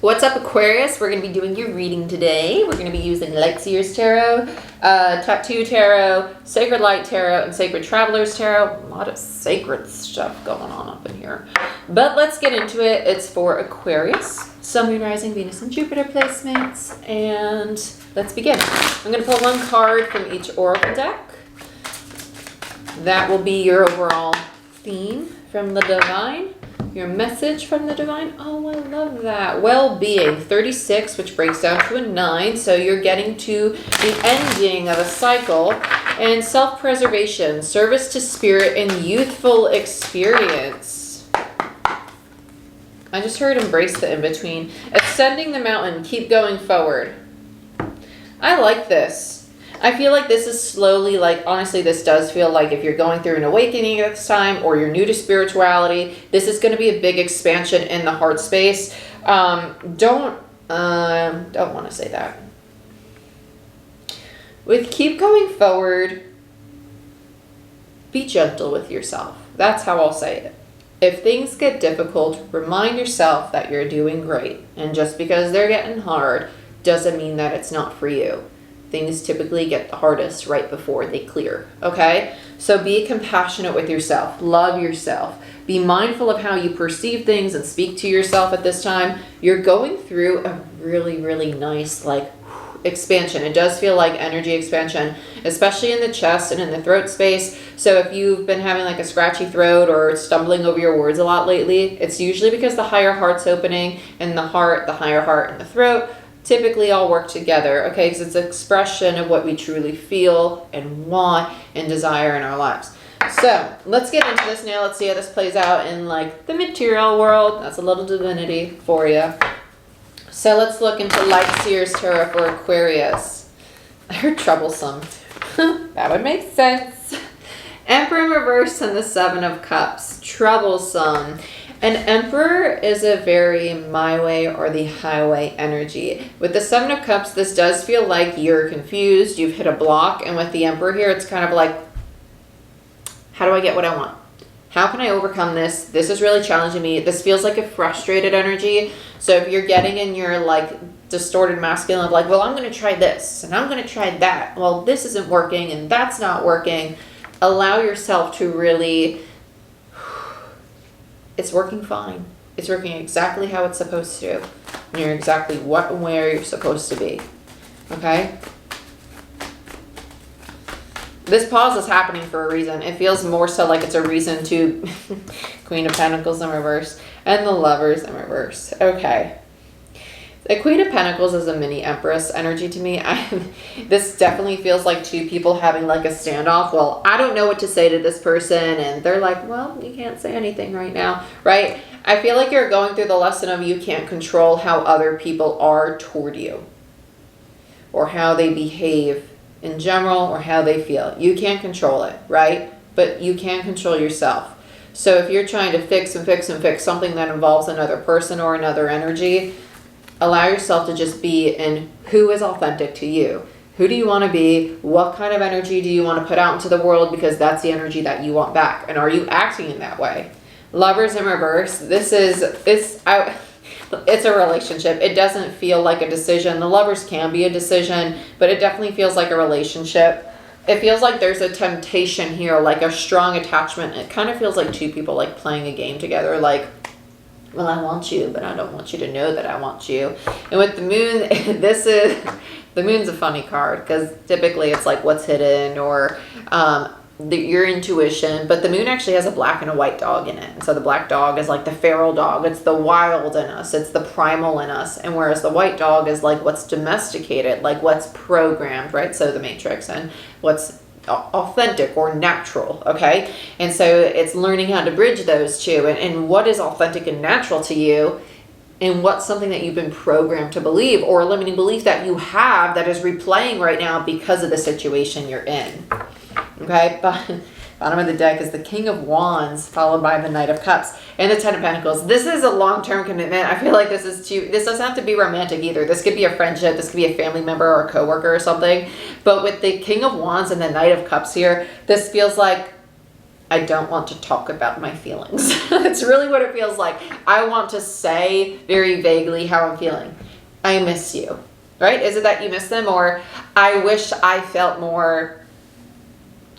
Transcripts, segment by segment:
What's up, Aquarius? We're going to be doing your reading today. We're going to be using Lightseers Tarot, Tattoo Tarot, Sacred Light Tarot, and Sacred Travelers Tarot. A lot of sacred stuff going on up in here. But let's get into it. It's for Aquarius, Sun, Moon, Rising, Venus, and Jupiter placements. And let's begin. I'm going to pull one card from each Oracle deck. That will be your overall theme from the Divine. Your message from the Divine. Oh, I love that. Well-being, 36, which breaks down to a 9. So you're getting to the ending of a cycle. And self-preservation, service to spirit, and youthful experience. I just heard embrace the in-between. Ascending the mountain, keep going forward. I like this. I feel like this is slowly, like, honestly, this does feel like if you're going through an awakening at this time or you're new to spirituality, this is going to be a big expansion in the heart space. Don't want to say that. With keep going forward, be gentle with yourself. That's how I'll say it. If things get difficult, remind yourself that you're doing great. And just because they're getting hard doesn't mean that it's not for you. Things typically get the hardest right before they clear, okay? So be compassionate with yourself. Love yourself. Be mindful of how you perceive things and speak to yourself at this time. You're going through a really, really nice, like, expansion. It does feel like energy expansion, especially in the chest and in the throat space. So if you've been having like a scratchy throat or stumbling over your words a lot lately, it's usually because the higher heart's opening, and the heart, the higher heart, and the throat typically all work together, okay? Because it's an expression of what we truly feel and want and desire in our lives. So let's get into this now. Let's see how this plays out in like the material world. That's a little divinity for you. So let's look into Lightseers Tarot for Aquarius. I heard troublesome. That would make sense. Emperor in reverse and the Seven of Cups. Troublesome. An Emperor is a very my way or the highway energy. With the Seven of Cups, this does feel like you're confused, you've hit a block, and with the Emperor here, it's kind of like, how do I get what I want? How can I overcome this? This is really challenging me. This feels like a frustrated energy. So if you're getting in your like distorted masculine of like, well, I'm going to try this, and I'm going to try that. Well, this isn't working, and that's not working. Allow yourself to really... It's working fine. It's working exactly how it's supposed to. And you're exactly what and where you're supposed to be. Okay? This pause is happening for a reason. It feels more so like it's a reason to Queen of Pentacles in reverse and the Lovers in reverse. Okay. The Queen of Pentacles is a mini Empress energy to me. This definitely feels like two people having like a standoff. Well, I don't know what to say to this person. And they're like, well, you can't say anything right now, right? I feel like you're going through the lesson of you can't control how other people are toward you. Or how they behave in general or how they feel. You can't control it, right? But you can control yourself. So if you're trying to fix and fix and fix something that involves another person or another energy, allow yourself to just be in who is authentic to you. Who do you want to be? What kind of energy do you want to put out into the world? Because that's the energy that you want back. And are you acting in that way? Lovers in reverse. It's a relationship. It doesn't feel like a decision. The Lovers can be a decision, but it definitely feels like a relationship. It feels like there's a temptation here, like a strong attachment. It kind of feels like two people like playing a game together, like, well, I want you, but I don't want you to know that I want you. And with the Moon, the Moon's a funny card because typically it's like what's hidden or your intuition. But the Moon actually has a black and a white dog in it. And so the black dog is like the feral dog. It's the wild in us. It's the primal in us. And whereas the white dog is like what's domesticated, like what's programmed, right? So the Matrix and what's authentic or natural, okay? And so it's learning how to bridge those two and what is authentic and natural to you and what's something that you've been programmed to believe or a limiting belief that you have that is replaying right now because of the situation you're in, okay? Bottom of the deck is the King of Wands followed by the Knight of Cups and the Ten of Pentacles. This is a long-term commitment. I feel like this doesn't have to be romantic either. This could be a friendship. This could be a family member or a coworker or something. But with the King of Wands and the Knight of Cups here, this feels like I don't want to talk about my feelings. That's really what it feels like. I want to say very vaguely how I'm feeling. I miss you, right? Is it that you miss them? Or I wish I felt more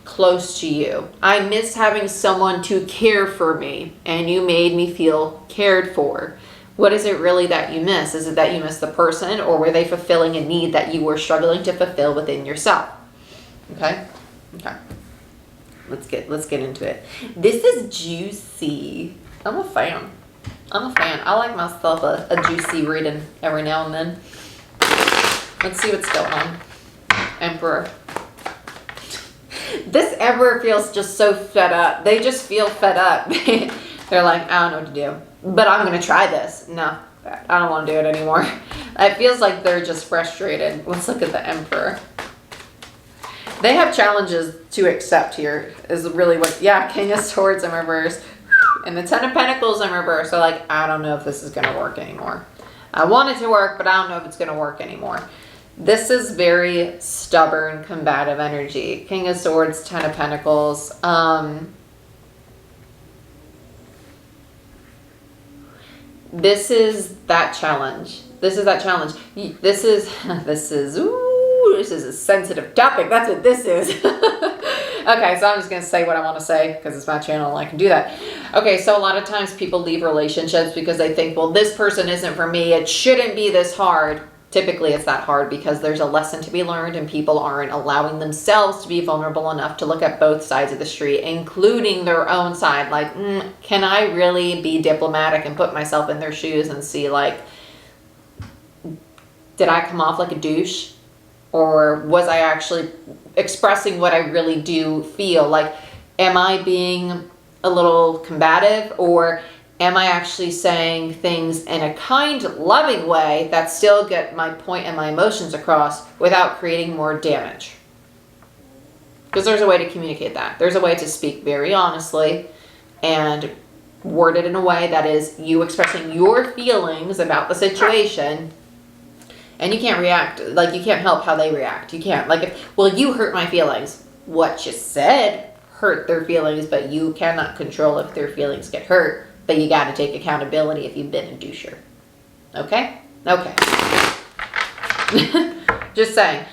close to you. I miss having someone to care for me, and you made me feel cared for. What is it really that you miss? Is it that you miss the person, or were they fulfilling a need that you were struggling to fulfill within yourself? Okay? Okay. Let's get into it. This is juicy. I'm a fan. I like myself a juicy reading every now and then. Let's see what's going on. Emperor. This Emperor feels just so fed up. They just feel fed up. They're like, I don't know what to do, but I'm going to try this. No, I don't want to do it anymore. It feels like they're just frustrated. Let's look at the Emperor. They have challenges to accept here is really what, yeah, King of Swords in reverse and the Ten of Pentacles in reverse. So like, I don't know if this is going to work anymore. I want it to work, but I don't know if it's going to work anymore. This is very stubborn, combative energy. King of Swords, Ten of Pentacles. This is that challenge. This is that challenge. This is a sensitive topic. That's what this is. Okay, so I'm just going to say what I want to say because it's my channel and I can do that. Okay, so a lot of times people leave relationships because they think, well, this person isn't for me. It shouldn't be this hard. Typically, it's that hard because there's a lesson to be learned and people aren't allowing themselves to be vulnerable enough to look at both sides of the street, including their own side. Like, can I really be diplomatic and put myself in their shoes and see, like, did I come off like a douche? Or was I actually expressing what I really do feel? Like, am I being a little combative, or am I actually saying things in a kind, loving way that still get my point and my emotions across without creating more damage? Because there's a way to communicate that. There's a way to speak very honestly and word it in a way that is you expressing your feelings about the situation. And you can't react, like you can't help how they react. You can't, like, well, you hurt my feelings. What you said hurt their feelings, but you cannot control if their feelings get hurt. But you got to take accountability if you've been a doucher. Okay? Okay. Just saying.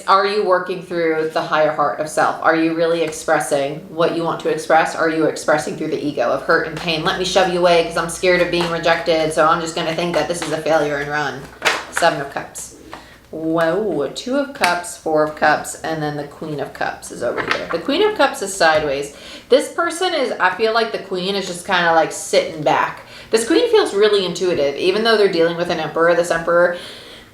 Are you working through the higher heart of self? Are you really expressing what you want to express? Are you expressing through the ego of hurt and pain? Let me shove you away because I'm scared of being rejected, so I'm just going to think that this is a failure and run. Seven of Cups. Whoa, Two of Cups, Four of Cups, and then the Queen of Cups is over here. The Queen of Cups is sideways. This person is, I feel like the Queen is just kind of like sitting back. This Queen feels really intuitive. Even though they're dealing with an Emperor, this Emperor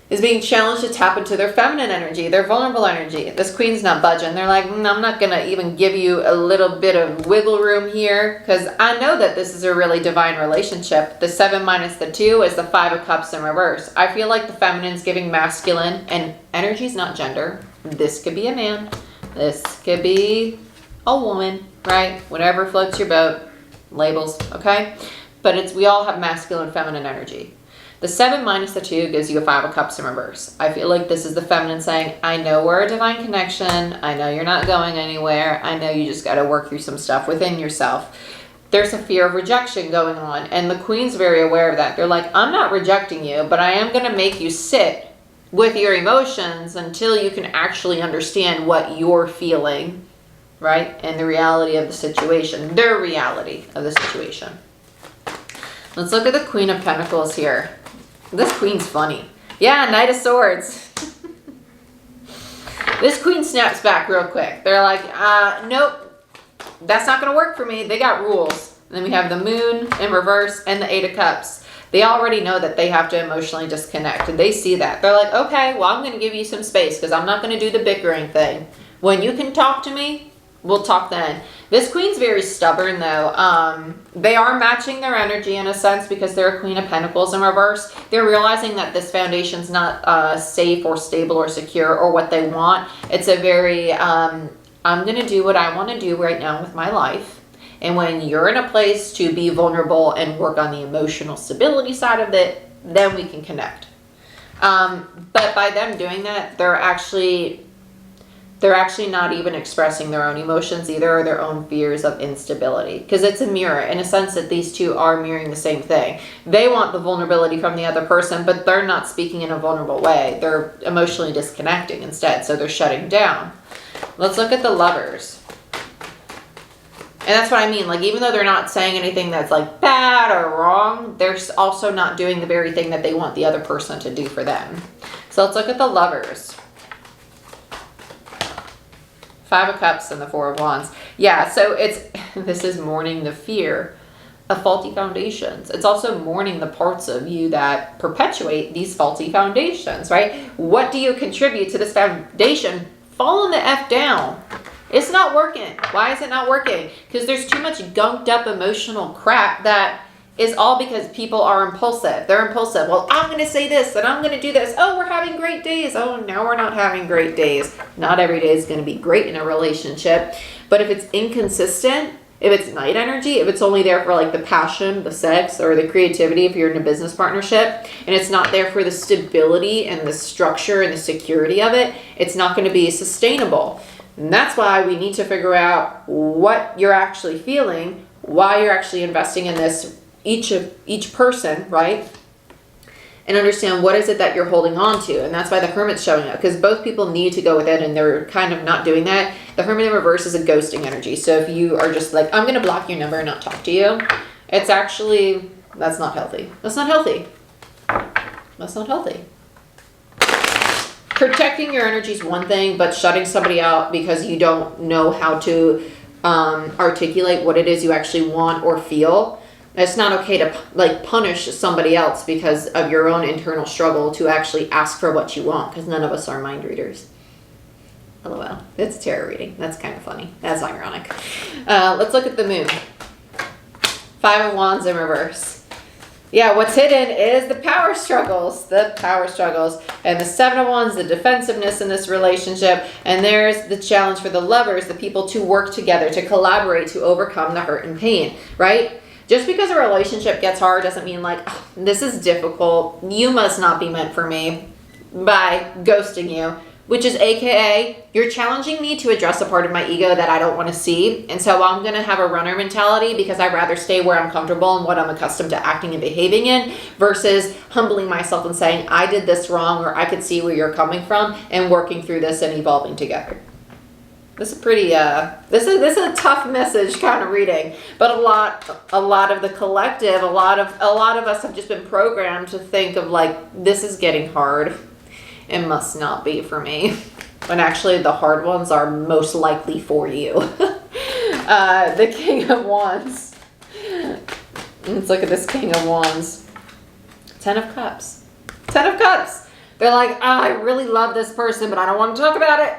is being challenged to tap into their feminine energy, their vulnerable energy. This Queen's not budging. They're like, I'm not going to even give you a little bit of wiggle room here because I know that this is a really divine relationship. The 7 minus the 2 is the 5 of Cups in reverse. I feel like the feminine's giving masculine, and energy's not gender. This could be a man. This could be a woman, right? Whatever floats your boat. Labels, okay? But we all have masculine and feminine energy. The 7 minus the 2 gives you a 5 of Cups in reverse. I feel like this is the feminine saying, I know we're a divine connection. I know you're not going anywhere. I know you just got to work through some stuff within yourself. There's a fear of rejection going on. And the Queen's very aware of that. They're like, I'm not rejecting you, but I am going to make you sit with your emotions until you can actually understand what you're feeling, right? And the reality of the situation. Their reality of the situation. Let's look at the Queen of Pentacles here. This Queen's funny. Yeah, Knight of Swords. This Queen snaps back real quick. They're like, nope, that's not going to work for me. They got rules. And then we have the Moon in reverse and the 8 of Cups. They already know that they have to emotionally disconnect. And they see that. They're like, okay, well, I'm going to give you some space because I'm not going to do the bickering thing. When you can talk to me, we'll talk then. This Queen's very stubborn though. They are matching their energy in a sense because they're a Queen of Pentacles in reverse. They're realizing that this foundation's not safe or stable or secure or what they want. It's a very, I'm going to do what I want to do right now with my life. And when you're in a place to be vulnerable and work on the emotional stability side of it, then we can connect. But by them doing that, they're they're actually not even expressing their own emotions either, or their own fears of instability. Because it's a mirror, in a sense that these two are mirroring the same thing. They want the vulnerability from the other person, but they're not speaking in a vulnerable way. They're emotionally disconnecting instead, so they're shutting down. Let's look at the Lovers. And that's what I mean. Like, even though they're not saying anything that's like bad or wrong, they're also not doing the very thing that they want the other person to do for them. So let's look at the Lovers. 5 of Cups and the 4 of Wands. Yeah, so this is mourning the fear of faulty foundations. It's also mourning the parts of you that perpetuate these faulty foundations, right? What do you contribute to this foundation? Falling the F down. It's not working. Why is it not working? Because there's too much gunked up emotional crap that is all because people are impulsive. They're impulsive. Well, I'm going to say this and I'm going to do this. Oh, we're having great days. Oh, now we're not having great days. Not every day is going to be great in a relationship. But if it's inconsistent, if it's night energy, if it's only there for like the passion, the sex, or the creativity, if you're in a business partnership, and it's not there for the stability and the structure and the security of it, it's not going to be sustainable. And that's why we need to figure out what you're actually feeling, why you're actually investing in this, each person, right? And understand what is it that you're holding on to. And that's why the Hermit's showing up, because both people need to go with it, and they're kind of not doing that. The Hermit in reverse is a ghosting energy. So if you are just like, I'm going to block your number and not talk to you, it's actually, that's not healthy. That's not healthy. That's not healthy. Protecting your energy is one thing, but shutting somebody out because you don't know how to articulate what it is you actually want or feel. It's not okay to like punish somebody else because of your own internal struggle to actually ask for what you want, because none of us are mind readers. LOL. It's a tarot reading. That's kind of funny. That's ironic. Let's look at the Moon. 5 of Wands in reverse. Yeah, what's hidden is the power struggles. The power struggles. And the 7 of Wands, the defensiveness in this relationship. And there's the challenge for the Lovers, the people to work together, to collaborate, to overcome the hurt and pain, right? Just because a relationship gets hard doesn't mean like, oh, this is difficult, you must not be meant for me, by ghosting you. Which is AKA, you're challenging me to address a part of my ego that I don't want to see. And so I'm going to have a runner mentality because I'd rather stay where I'm comfortable and what I'm accustomed to acting and behaving in, versus humbling myself and saying, I did this wrong, or I could see where you're coming from, and working through this and evolving together. This is pretty, this is a tough message kind of reading, but a lot of the collective, a lot of us have just been programmed to think of like, this is getting hard. It must not be for me. When actually the hard ones are most likely for you. The King of Wands. Let's look at this King of Wands. 10 of Cups. 10 of Cups. They're like, I really love this person, but I don't want to talk about it.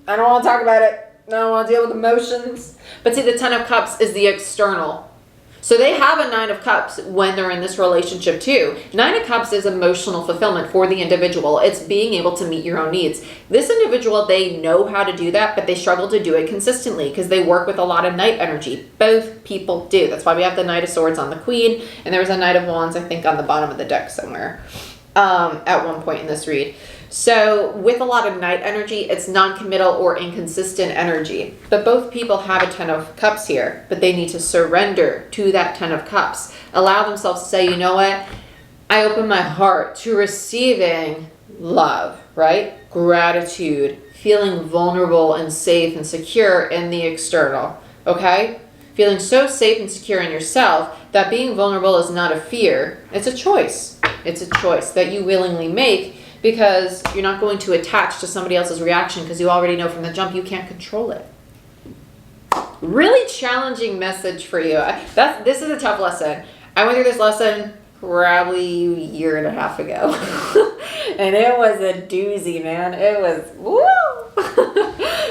I don't want to talk about it. I don't want to deal with emotions. But see, the 10 of Cups is the external. So they have a 9 of Cups when they're in this relationship too. 9 of Cups is emotional fulfillment for the individual. It's being able to meet your own needs. This individual, they know how to do that, but they struggle to do it consistently because they work with a lot of night energy. Both people do. That's why we have the Knight of Swords on the Queen, and there was a Knight of Wands, I think, on the bottom of the deck somewhere at one point in this read. So with a lot of night energy, it's non-committal or inconsistent energy. But both people have a 10 of Cups here, but they need to surrender to that 10 of Cups. Allow themselves to say, you know what? I open my heart to receiving love, right? Gratitude, feeling vulnerable and safe and secure in the external, okay? Feeling so safe and secure in yourself that being vulnerable is not a fear. It's a choice. It's a choice that you willingly make, because you're not going to attach to somebody else's reaction because you already know from the jump you can't control it. Really challenging message for you. This is a tough lesson. I went through this lesson probably a year and a half ago. And it was a doozy, man. It was, woo!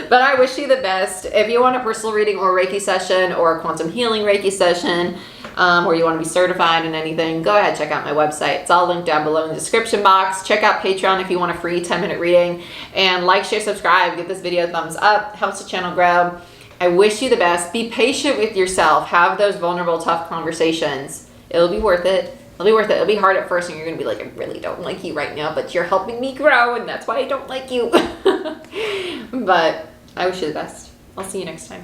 But I wish you the best. If you want a personal reading or Reiki session or a quantum healing Reiki session, or you want to be certified in anything, go ahead, check out my website. It's all linked down below in the description box. Check out Patreon if you want a free 10-minute reading. And like, share, subscribe. Give this video a thumbs up. Helps the channel grow. I wish you the best. Be patient with yourself. Have those vulnerable, tough conversations. It'll be worth it. It'll be worth it. It'll be hard at first, and you're going to be like, I really don't like you right now, but you're helping me grow, and that's why I don't like you. But I wish you the best. I'll see you next time.